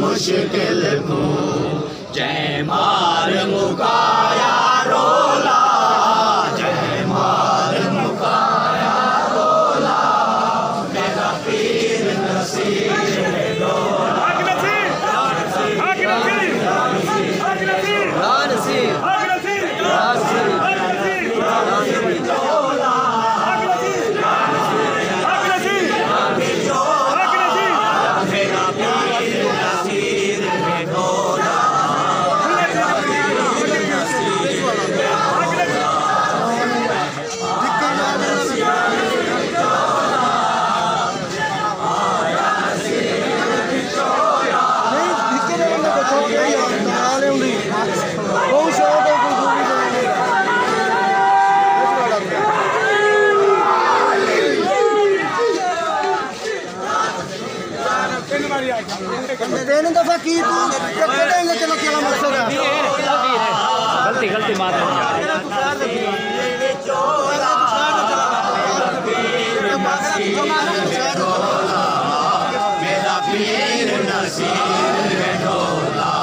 मुश्किल को जय मार मुकाया रोला, जय मार मुकाया रोला, मेरा पीर नसीर डोला। देने दफा की तू देंगे चलो क्या मकसद है गलती गलती मार मेरा पीर नसीर ढोला,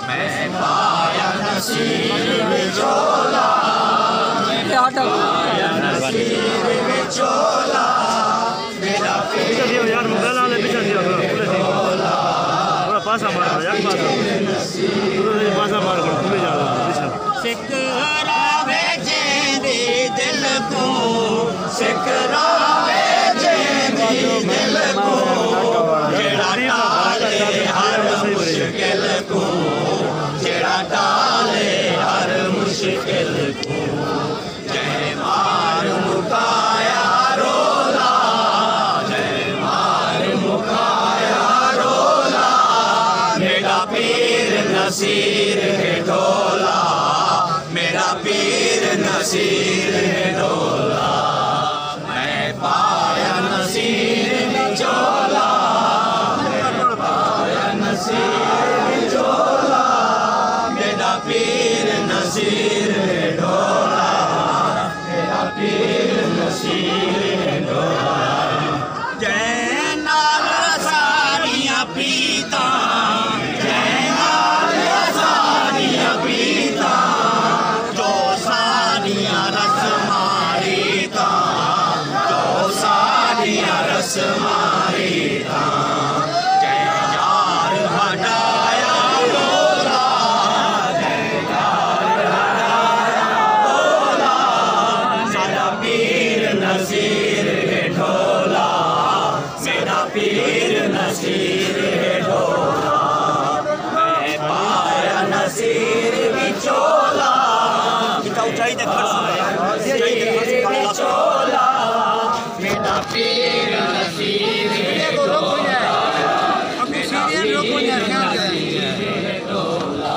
मैं पाया नसीर चोला, पाया नसीर चोला, मेरा पीर यार मुगल आले पीछे दिया थोड़ा पासा मार एक बात पूरा पासा मार कर खुले जा पीछे सिकरावे जेंदी दिल को, सिकरावे जेंदी दिल को, जेड़ा टाले हर मुश्किल को, जेड़ा टाले हर मुश्किल को, जय मार मुकाया रोला, जय मार मुकाया रोला, मेरा पीर नसीर है ढोला, मेरा पीर नसीर है ढोला, मैं पाया नसीर में चोला, मैं पाया नसीर में चोला, मेरा पीर नसीर है ढोला, मेरा पीर नसीर है ढोला। जय नाल सारियां पीता, जय नाल सारियां पीता, जो सारियां रस मारीता, जो सारियां रस मारीता, जय यार हटाया बोला, जय यार हटाया बोला, सारा पीर नसीर है ढोला, मेरा पीर नसीर है ढोला, मैं पाया नसीर भी चोला, ऊंचाई तक चोला, मेरा पीर नसीर है ढोला, मेरा पीर नसीर है ढोला,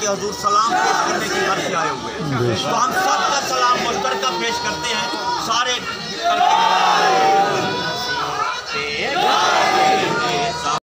कि हुजूर सलाम पेश करने के घर से आए हुए हैं। तो हम सब का सलाम मुश्तरका पेश करते हैं सारे